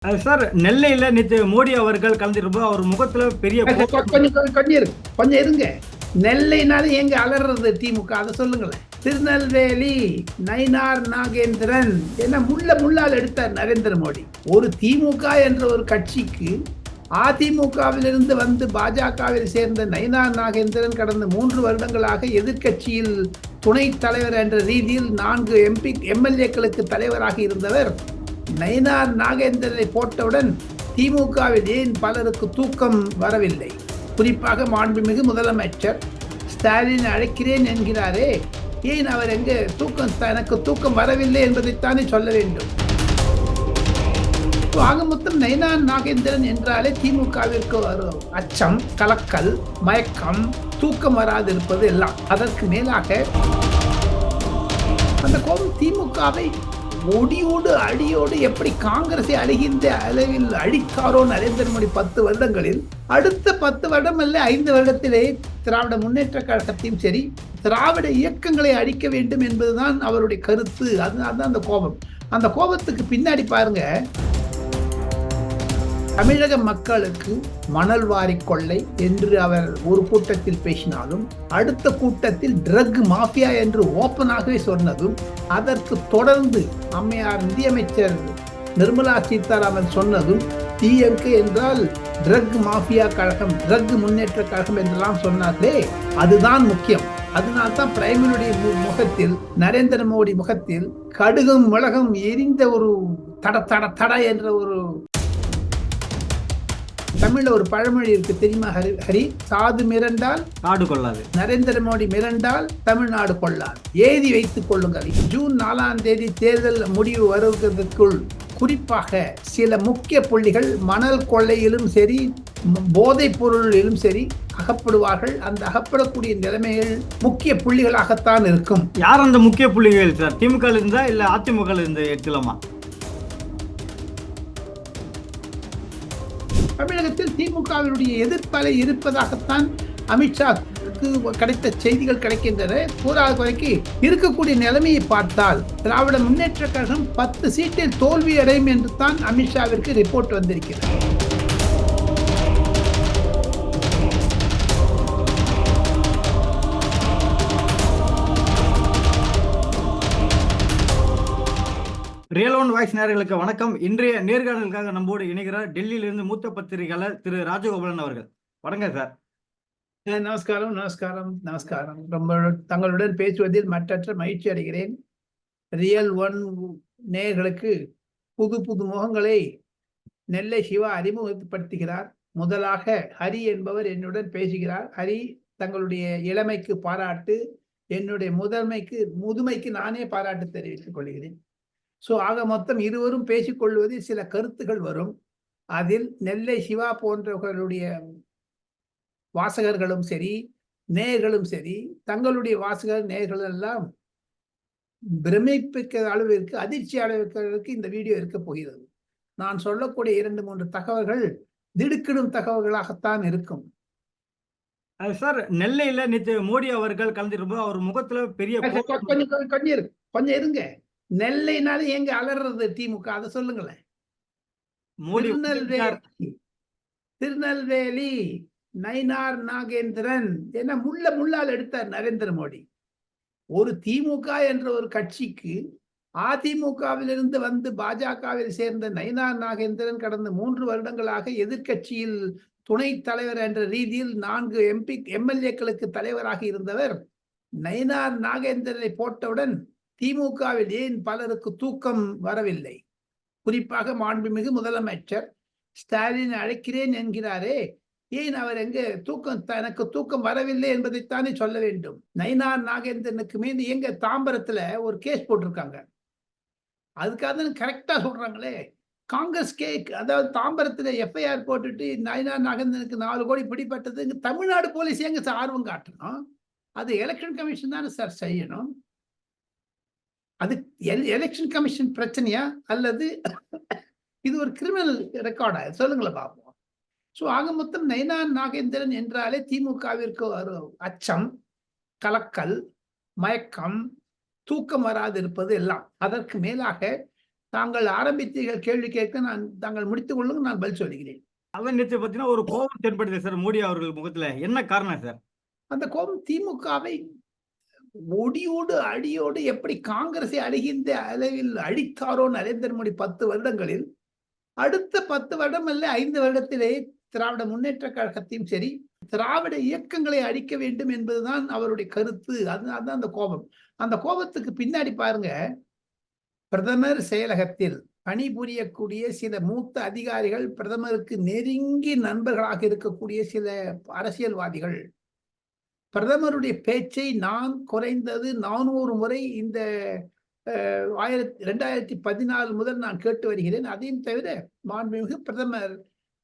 Sir, நெல்லையில நேத்து மோடி அவர்கள் கலந்துருப்போம். அவர் முகத்துல பெரிய கொஞ்சம் இருங்க. நெல்லைனாலும் எங்க அலறது திமுக, அதை சொல்லுங்களேன். திருநெல்வேலி நயினார் நாகேந்திரன் என்ன முள்ளால் எடுத்தார் நரேந்திர மோடி. ஒரு திமுக என்ற ஒரு கட்சிக்கு அதிமுகவிலிருந்து வந்து பாஜகவில் சேர்ந்த நயினார் நாகேந்திரன் கடந்த 3 வருடங்களாக எதிர்கட்சியில் துணைத் தலைவர் என்ற ரீதியில் 4 எம்எல்ஏக்களுக்கு தலைவராக இருந்தவர். நயினார் நாகேந்திரனை போட்டவுடன் திமுகவில் ஏன் பலருக்கு தூக்கம் வரவில்லை? குறிப்பாக மாண்புமிகு முதலமைச்சர் ஸ்டாலின் அழைக்கிறேன் என்கிறாரே, ஏன் அவர் எங்க எனக்கு தூக்கம் வரவில்லை என்பதைத்தானே சொல்ல வேண்டும். ஆக மொத்தம் நயினார் நாகேந்திரன் என்றாலே திமுகவிற்கு அச்சம், கலக்கல், மயக்கம், தூக்கம் வராதிருப்பது எல்லாம். அதற்கு மேலாக அந்த கோபம் திமுகவை ஒடியோடு அடியோடு எப்படி காங்கிரஸை அழிகின்ற அளவில் அழித்தாரோ நரேந்திர மோடி 10 வருடங்களில், அடுத்த 10 வருடம் அல்ல 5 வருடத்திலே திராவிட முன்னேற்ற கழகத்தையும் சரி திராவிட இயக்கங்களை அழிக்க வேண்டும் என்பதுதான் அவருடைய கருத்து. அதுதான் அந்த கோபம். அந்த கோபத்துக்கு பின்னாடி பாருங்க, தமிழக மக்களுக்கு மணல் வாரி கொள்ளை என்று அவர் ஒரு கூட்டத்தில் பேசினாலும், அடுத்த கூட்டத்தில் ட்ரக் மாஃபியா என்று ஓப்பனாகவே சொன்னதும், அதற்கு தொடர்ந்து அம்மையார் நிதியமைச்சர் நிர்மலா சீதாராமன் சொன்னதும், டிஎம்கே என்றால் ட்ரக் மாஃபியா கழகம், ட்ரக் முன்னேற்ற கழகம் என்றெல்லாம் சொன்னார்களே, அதுதான் முக்கியம். அதனால்தான் பிரைமனுடைய முகத்தில், நரேந்திர மோடி முகத்தில் கடுகும் மிளகும் எரிந்த ஒரு தட தட தட என்ற ஒரு தமிழ்ல ஒரு பழமொழி இருக்கு, தெரியுமா ஹரி? சாது மிரண்டால் நாடு கொள்ளாது, நரேந்திர மோடி மிரண்டால் தமிழ்நாடு கொள்ளாது. எழுதி வைத்துக் கொள்ளுங்கள். ஜூன் 4ஆம் தேதி தேர்தல் முடிவு வருவதற்குள் குறிப்பாக சில முக்கிய புள்ளிகள் மணல் கொள்ளையிலும் சரி போதைப் பொருளிலும் சரி அகப்படுவார்கள். அந்த அகப்படக்கூடிய நிலைமைகள் முக்கிய புள்ளிகளாகத்தான் இருக்கும். யார் அந்த முக்கிய புள்ளிகள் சார்? திமுக இருந்தா இல்ல அதிமுக இருந்து எடுத்துலாமா? தமிழகத்தில் திமுகவினுடைய எதிர்ப்பலை இருப்பதாகத்தான் அமித்ஷாவுக்கு கிடைத்த செய்திகள் கிடைக்கின்றன. கூறாத குறைக்கு இருக்கக்கூடிய நிலைமையை பார்த்தால் திராவிட முன்னேற்ற கழகம் 10 சீட்டில் தோல்வி அடையும் என்று தான் அமித்ஷாவிற்கு ரிப்போர்ட் வந்திருக்கிறது. ரியல் ஒன் வாய்ஸ் நேயர்களுக்கு வணக்கம். இன்றைய நேர்காணலுக்காக நம்மோடு இணைகிறார் டெல்லியிலிருந்து மூத்த பத்திரிகையாளர் திரு ராஜகோபாலன் அவர்கள். வணக்கம் சார். நமஸ்காரம் நமஸ்காரம் நமஸ்காரம். ரொம்ப தங்களுடன் பேசுவதில் மற்றற்ற மகிழ்ச்சி அடைகிறேன். ரியல் ஒன் நேயர்களுக்கு புது புது முகங்களை நெல்லை சிவா அறிமுகப்படுத்துகிறார். முதலாக ஹரி என்பவர் என்னுடன் பேசுகிறார். ஹரி, தங்களுடைய இளமைக்கு பாராட்டு, என்னுடைய முதுமைக்கு நானே பாராட்டு தெரிவித்துக் கொள்கிறேன். ஆக மொத்தம் இருவரும் பேசிக்கொள்வதில் சில கருத்துகள் வரும். அதில் நெல்லை சிவா போன்றவர்களுடைய வாசகர்களும் சரி நேயர்களும் சரி, தங்களுடைய வாசகர் நேயர்கள் எல்லாம் பிரமிப்பிக்க அளவிற்கு, அதிர்ச்சி அளவிற்கு இந்த வீடியோ இருக்க போகிறது. நான் சொல்லக்கூடிய 2-3 தகவல்கள் திடுக்கிடும் தகவல்களாகத்தான் இருக்கும். சார், நெல்லையில நேத்து மோடி அவர்கள் கலந்துருப்போம். அவர் முகத்துல பெரிய கொஞ்சம் இருங்க. நெல்லைனாலும் எங்க அலறது திமுக, அதை சொல்லுங்களேன். திருநெல்வேலி நயினார் நாகேந்திரன் என்ன முள்ளால் எடுத்தார் நரேந்திர மோடி. ஒரு திமுக என்ற ஒரு கட்சிக்கு அதிமுகவிலிருந்து வந்து பாஜகவில் சேர்ந்த நயினார் நாகேந்திரன் கடந்த 3 வருடங்களாக எதிர்கட்சியில் துணைத் தலைவர் என்ற ரீதியில் 4 எம்எல்ஏக்களுக்கு தலைவராக இருந்தவர். நயினார் நாகேந்திரனை போட்டவுடன் திமுகவில் ஏன் பலருக்கு தூக்கம் வரவில்லை? குறிப்பாக மாண்புமிகு முதலமைச்சர் ஸ்டாலின் அழைக்கிறேன் என்கிறாரே, ஏன் அவர் எங்க எனக்கு தூக்கம் வரவில்லை என்பதைத்தானே சொல்ல வேண்டும். நயினார் நாகேந்திரனுக்கு மீது எங்க தாம்பரத்துல ஒரு கேஸ் போட்டிருக்காங்க. அதுக்காக கரெக்டா சொல்றாங்களே. காங்கிரஸ் அதாவது தாம்பரத்துல எஃப்ஐஆர் போட்டுட்டு நயினார் நாகேந்திரனுக்கு 4 கோடி பிடிப்பட்டது. தமிழ்நாடு போலீஸ் எங்க ஆர்வம் காட்டணும்? அது எலெக்ஷன் கமிஷன் தானே சார் செய்யணும். அது எலெக்ஷன் கமிஷன் பிரச்சனையா அல்லது இது ஒரு கிரிமினல் ரெக்கார்டா? சொல்லுங்களேன் பார்ப்போம். ஆக மொத்தம் நயினார் நாகேந்திரன் என்றாலே திமுகவிற்கு ஒரு அச்சம், கலக்கல், மயக்கம், தூக்கம் வராதிருப்பது எல்லாம். அதற்கு மேலாக தாங்கள் ஆரம்பித்தீர்கள் கேள்வி கேட்க தாங்கள் முடித்துக் கொள்ளுங்க, நான் பதில் சொல்லுகிறேன். அதான் நேற்று பார்த்தீங்கன்னா ஒரு கோபம் தென்படுது சார் மோடி அவர்கள் முகத்துல. என்ன காரணம் சார்? அந்த கோபம் திமுகவை ஒடியோடு அடியோடு எப்படி காங்கிரஸை அழிகின்ற அளவில் அழித்தாரோ நரேந்திர மோடி 10 வருடங்களில், அடுத்த 10 வருடம் அல்ல 5 வருடத்திலே திராவிட முன்னேற்ற கழகத்தையும் சரி, திராவிட இயக்கங்களை அழிக்க வேண்டும் என்பதுதான் அவருடைய கருத்து. அதுதான் அந்த கோபம். அந்த கோபத்துக்கு பின்னாடி பாருங்க, பிரதமர் செயலகத்தில் பணிபுரியக்கூடிய சில மூத்த அதிகாரிகள், பிரதமருக்கு நெருங்கி நண்பர்களாக இருக்கக்கூடிய சில அரசியல்வாதிகள், பிரதமருடைய பேச்சை நான் குறைந்தது 400 முறை இந்த 2014 முதல் நான் கேட்டு வருகிறேன். அதையும் தவிர மாண்புமிகு பிரதமர்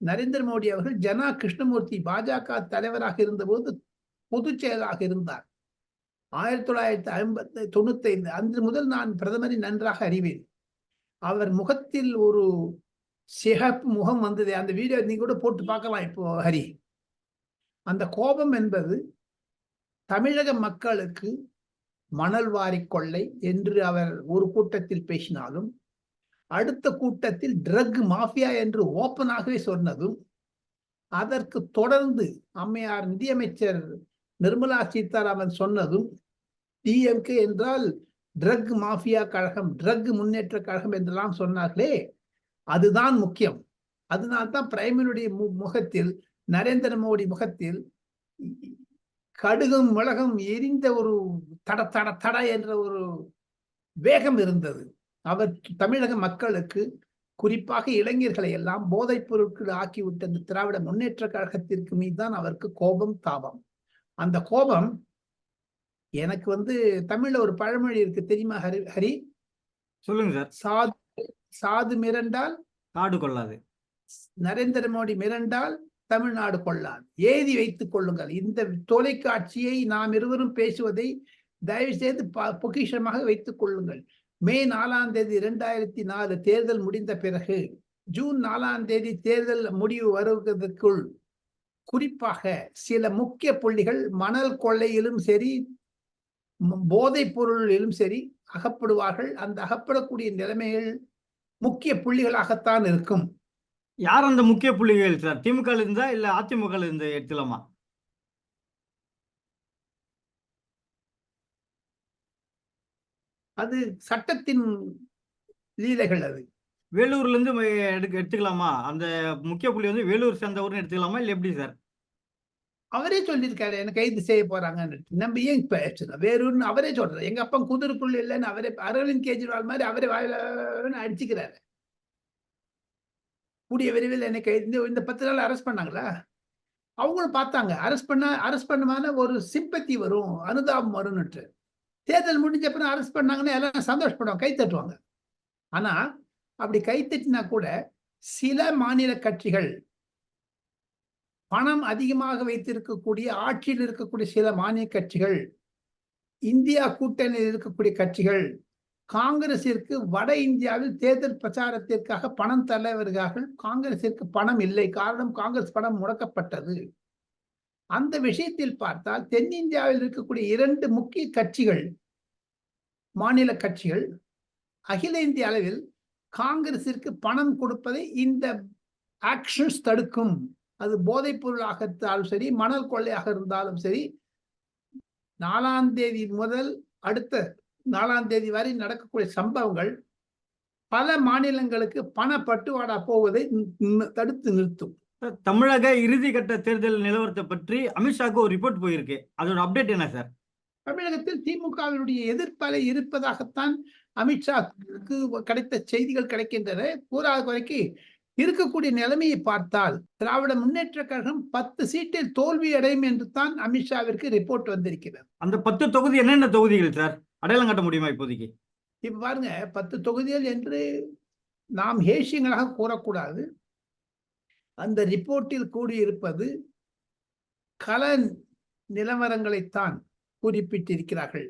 நரேந்திர மோடி அவர்கள் ஜனா கிருஷ்ணமூர்த்தி பாஜக தலைவராக இருந்தபோது பொதுச் செயலாளராக இருந்தார். 1995 அன்று முதல் நான் பிரதமரை நன்றாக அறிவேன். அவர் முகத்தில் ஒரு சிகப்பு முகம் வந்தது. அந்த வீடியோ நீங்க கூட போட்டு பார்க்கலாம் இப்போ ஹரி. அந்த கோபம் என்பது தமிழக மக்களுக்கு மணல் வாரி கொள்ளை என்று அவர் ஒரு கூட்டத்தில் பேசினாலும், அடுத்த கூட்டத்தில் ட்ரக் மாஃபியா என்று ஓப்பனாகவே சொன்னதும், அதற்கு தொடர்ந்து அம்மையார் நிதியமைச்சர் நிர்மலா சீதாராமன் சொன்னதும், டிஎம்கே என்றால் ட்ரக் மாஃபியா கழகம், ட்ரக் முன்னேற்ற கழகம் என்றெல்லாம் சொன்னார்களே, அதுதான் முக்கியம். அதனால்தான் பிரைமருடைய முகத்தில், நரேந்திர மோடி முகத்தில் கடுகும் மிளகும் எரிந்த ஒரு தட தட தட என்ற ஒரு வேகம் இருந்தது. அவர் தமிழக மக்களுக்கு, குறிப்பாக இளைஞர்களை எல்லாம் போதைப் பொருட்கள் ஆக்கிவிட்ட இந்த திராவிட முன்னேற்ற கழகத்திற்கு மீதுதான் அவருக்கு கோபம், தாபம். அந்த கோபம் எனக்கு தமிழ்ல ஒரு பழமொழி இருக்கு தெரியுமா ஹரி? சொல்லுங்க சார். சாது மிரண்டால் காடு கொள்ளாது. நரேந்திர மோடி மிரண்டால் தமிழ்நாடு கொள்ளாது. ஏதி வைத்துக் கொள்ளுங்கள். இந்த தொலைக்காட்சியை நாம் இருவரும் பேசுவதை தயவு செய்து பொக்கிஷமாக வைத்துக் கொள்ளுங்கள். மே 4ஆம் தேதி 2004 தேர்தல் முடிந்த பிறகு, ஜூன் 4ஆம் தேதி தேர்தல் முடிவு வருவதற்குள், குறிப்பாக சில முக்கிய புள்ளிகள் மணல் கொள்ளையிலும் சரி, போதைப் பொருளிலும் சரி அகப்படுவார்கள். அந்த அகப்படக்கூடிய நிலைமைகள் முக்கிய புள்ளிகளாகத்தான் இருக்கும். யார் அந்த முக்கிய புள்ளிகள் சார்? திமுக இருந்தா இல்ல அதிமுக இருந்து எடுத்துலாமா? அது சட்டத்தின் லீலைகள். அது வேலூர்ல இருந்து எடுத்துக்கலாமா? அந்த முக்கிய புள்ளி வேலூர் சேர்ந்தவர்னு எடுத்துக்கலாமா இல்ல எப்படி சார்? அவரே சொல்லியிருக்காரு, என்ன கைது செய்ய போறாங்கன்னு. நம்ம ஏன் பேசணும்? வேறொன்னு அவரே சொல்றாரு. எங்க அப்பா குதிரைக்குள்ள இல்லைன்னு அவரே, அரவிந்த் கெஜ்ரிவால் மாதிரி அவரே வாயில அடிச்சுக்கிறாரு. கூடிய விரைவில் என்னை கைது, இந்த 10 நாள் அரெஸ்ட் பண்ணாங்களா? அவங்களும் பார்த்தாங்க. அரெஸ்ட் பண்ணமான ஒரு சிம்பத்தி வரும், அனுதாபம் வரும்னுட்டு. தேர்தல் முடிஞ்ச அப்புறம் அரெஸ்ட் பண்ணாங்கன்னா எல்லாம் சந்தோஷப்படுவாங்க, கை தட்டுவாங்க. ஆனா அப்படி கை தட்டினா கூட சில மாநில கட்சிகள், பணம் அதிகமாக வைத்திருக்கக்கூடிய, ஆட்சியில் இருக்கக்கூடிய சில மாநில கட்சிகள், இந்தியா கூட்டணியில் இருக்கக்கூடிய கட்சிகள், காங்கிரசிற்கு வட இந்தியாவில் தேர்தல் பிரச்சாரத்திற்காக பணம் தலைவர்கள், காங்கிரசிற்கு பணம் இல்லை. காரணம், காங்கிரஸ் பணம் முடக்கப்பட்டது. அந்த விஷயத்தில் பார்த்தால் தென்னிந்தியாவில் இருக்கக்கூடிய 2 முக்கிய கட்சிகள், மாநில கட்சிகள், அகில இந்திய அளவில் காங்கிரசிற்கு பணம் கொடுப்பதை இந்த ஆக்ஷன்ஸ் தடுக்கும். அது போதைப் பொருளாக இருந்தாலும் சரி, மணல் கொள்ளையாக இருந்தாலும் சரி, 4ஆம் தேதி முதல் அடுத்த 4ஆம் தேதி வரை நடக்கக்கூடிய சம்பவங்கள் பல மாநிலங்களுக்கு பண பட்டுவாடா போவதை தடுத்து நிறுத்தும். தமிழக இறுதி கட்ட தேர்தல் நிலவரத்தை பற்றி அமித்ஷாக்கு ஒரு ரிப்போர்ட் போயிருக்கு. அதோட அப்டேட் என்ன சார்? தமிழகத்தில் திமுகவினுடைய எதிர்ப்பலை இருப்பதாகத்தான் அமித்ஷாவுக்கு கிடைத்த செய்திகள் கிடைக்கின்றன. கூறாத குறைக்கு இருக்கக்கூடிய நிலைமையை பார்த்தால் திராவிட முன்னேற்ற கழகம் 10 சீட்டில் தோல்வி அடையும் என்று தான் அமித்ஷாவிற்கு ரிப்போர்ட் வந்திருக்கிறது. அந்த 10 தொகுதி என்னென்ன தொகுதிகள் சார்? அடையாளம் காட்ட முடியுமா இப்போதைக்கு? இப்ப பாருங்க, 10 தொகுதிகள் என்று நாம் ஹேஷியங்களாக கூறக்கூடாது. அந்த ரிப்போர்ட்டில் கூடியிருப்பது கள நிலவரங்களைத்தான் குறிப்பிட்டிருக்கிறார்கள்.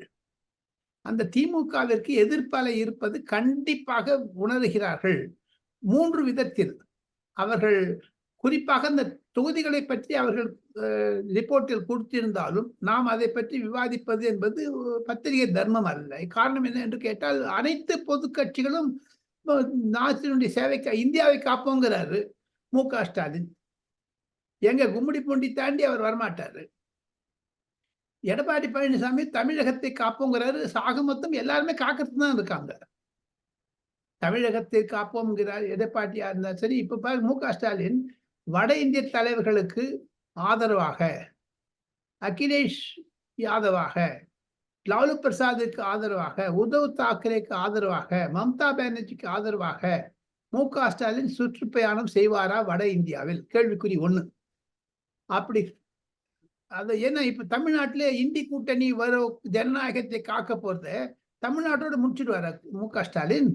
அந்த திமுகவிற்கு எதிர்ப்பலை இருப்பது கண்டிப்பாக உணர்கிறார்கள். 3 விதத்தில் அவர்கள், குறிப்பாக அந்த தொகுதிகளை பற்றி அவர்கள் ரிப்போர்ட்டில் கொடுத்திருந்தாலும் நாம் அதை பற்றி விவாதிப்பது என்பது பத்திரிகை தர்மம் அல்ல. காரணம் என்ன என்று கேட்டால், அனைத்து பொது கட்சிகளும் நாட்டினுடைய சேவைக்கு இந்தியாவை காப்போங்கிறாரு மு.க. ஸ்டாலின். எங்க கும்மிடி பூண்டி தாண்டி அவர் வரமாட்டாரு. எடப்பாடி பழனிசாமி தமிழகத்தை காப்போங்கிறாரு. ஆக மொத்தம் எல்லாருமே காக்கிறதுக்கு தான் இருக்காங்க. தமிழகத்தை காப்போம்ங்கிறார் எடப்பாடியா இருந்தாலும் சரி. இப்ப பாரு மு.க. ஸ்டாலின் வட இந்திய தலைவர்களுக்கு ஆதரவாக, அகிலேஷ் யாதவாக, லாலு பிரசாத்துக்கு ஆதரவாக, உத்தவ் தாக்கரேக்கு ஆதரவாக, மம்தா பானர்ஜிக்கு ஆதரவாக மு.க. ஸ்டாலின் சுற்றுப்பயணம் செய்வாரா வட இந்தியாவில்? கேள்விக்குறி 1. அப்படி அது என்ன, இப்ப தமிழ்நாட்டிலே இந்தி கூட்டணி வரும் ஜனநாயகத்தை காக்க போறத தமிழ்நாட்டோட முடிச்சிடுவாரு மு.க. ஸ்டாலின்.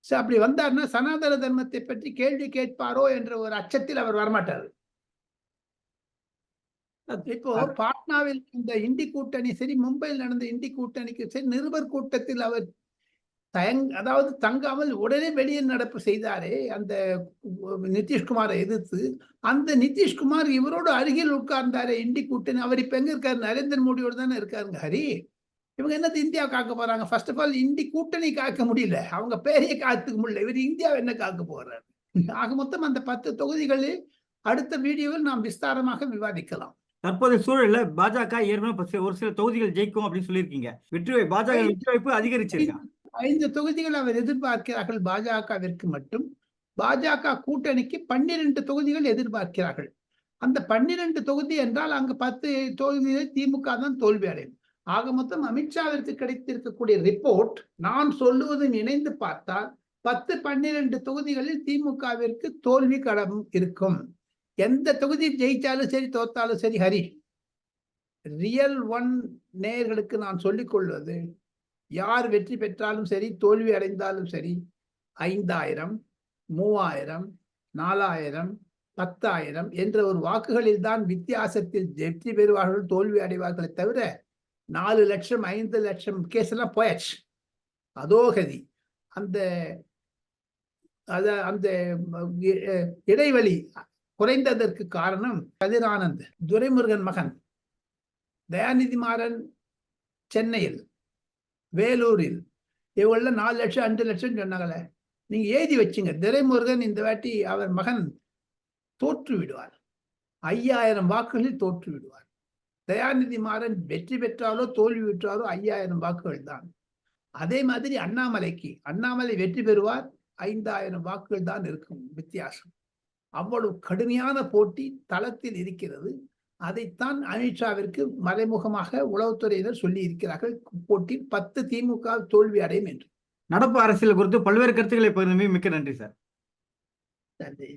அப்படி வந்தாருன்னா சனாதன தர்மத்தை பற்றி கேள்வி கேட்பாரோ என்ற ஒரு அச்சத்தில் அவர் வரமாட்டார். இப்போ பாட்னாவில் இந்த இந்தி கூட்டணி சரி, மும்பையில் நடந்த இந்தி கூட்டணிக்கு சரி, நிருபர் கூட்டத்தில் அவர் அதாவது தங்காமல் உடனே வெளியே நடப்பு செய்தாரே அந்த நிதிஷ்குமாரை எதிர்த்து. அந்த நிதிஷ்குமார் இவரோடு அருகில் உட்கார்ந்தாரே இந்தி கூட்டணி. அவர் இப்ப எங்க இருக்காரு? நரேந்திர மோடியோடு தானே இருக்காருங்க ஹரி. இவங்க என்னது இந்தியா காக்க போறாங்க? ஃபர்ஸ்ட் ஆஃப் ஆல் இந்தி கூட்டணி காக்க முடியல, அவங்க பேரையே காத்துக்க முடியல. இவர் இந்தியாவை என்ன காக்க போறாரு? ஆக மொத்தம் அந்த 10 தொகுதிகளில் அடுத்த வீடியோவில் நாம் விஸ்தாரமாக விவாதிக்கலாம். தற்போதைய சூழல்ல பாஜக ஏற்கனவே ஒரு சில தொகுதிகள் ஜெயிக்கும் அப்படின்னு சொல்லியிருக்கீங்க. பாஜக வெற்றி வாய்ப்பு அதிகரிச்சிருக்கா? 5 தொகுதிகள் அவர் எதிர்பார்க்கிறார்கள் பாஜகவிற்கு மட்டும். பாஜக கூட்டணிக்கு 12 தொகுதிகள் எதிர்பார்க்கிறார்கள். அந்த 12 தொகுதி என்றால் அங்கு 10 தொகுதிகளில் திமுக தான் தோல்வி அடையும். ஆக மொத்தம் அமித்ஷாவிற்கு கிடைத்திருக்கக்கூடிய ரிப்போர்ட் நான் சொல்லுவதும் இணைந்து பார்த்தால் 10-12 தொகுதிகளில் திமுகவிற்கு தோல்வி கடம் இருக்கும். எந்த தொகுதி ஜெயிச்சாலும் சரி தோத்தாலும் சரி ஹரி, ரியல் ஒன் நேயர்களுக்கு நான் சொல்லிக் கொள்வது, யார் வெற்றி பெற்றாலும் சரி தோல்வி அடைந்தாலும் சரி 5000, 3000, 4000, 10,000 என்ற ஒரு வாக்குகளில் தான் வித்தியாசத்தில் வெற்றி பெறுவார்கள், தோல்வி அடைவார்களை தவிர 4 லட்சம் 5 லட்சம் கேஸ் எல்லாம் போயாச்சு. அதோ கதி. அந்த அந்த இடைவெளி குறைந்ததற்கு காரணம் கதிர் ஆனந்த், துரைமுருகன் மகன், தயாநிதி மாறன் சென்னையில், வேலூரில், இவங்கள 4 லட்சம் 5 லட்சம் சொன்னாங்களே. நீங்க எழுதி வச்சுங்க, துரைமுருகன் இந்த வாட்டி அவர் மகன் தோற்று விடுவார். 5000 வாக்குகளில் தோற்று விடுவார். தயாநிதி மாறன் வெற்றி பெற்றாலோ தோல்வி பெற்றாலோ 5000 வாக்குகள் தான். அதே மாதிரி அண்ணாமலை வெற்றி பெறுவார், 5000 வாக்குகள் தான் இருக்கும் வித்தியாசம். அவ்வளவு கடுமையான போட்டி தளத்தில் இருக்கிறது. அதைத்தான் அமித்ஷாவிற்கு மறைமுகமாக உளவுத்துறையினர் சொல்லி இருக்கிறார்கள். போட்டி 10 திமுக தோல்வி அடையும் என்று. நடப்பு அரசியல் குறித்து பல்வேறு கருத்துக்களை பகிர்ந்தமைக்கு மிக்க நன்றி சார். நன்றி.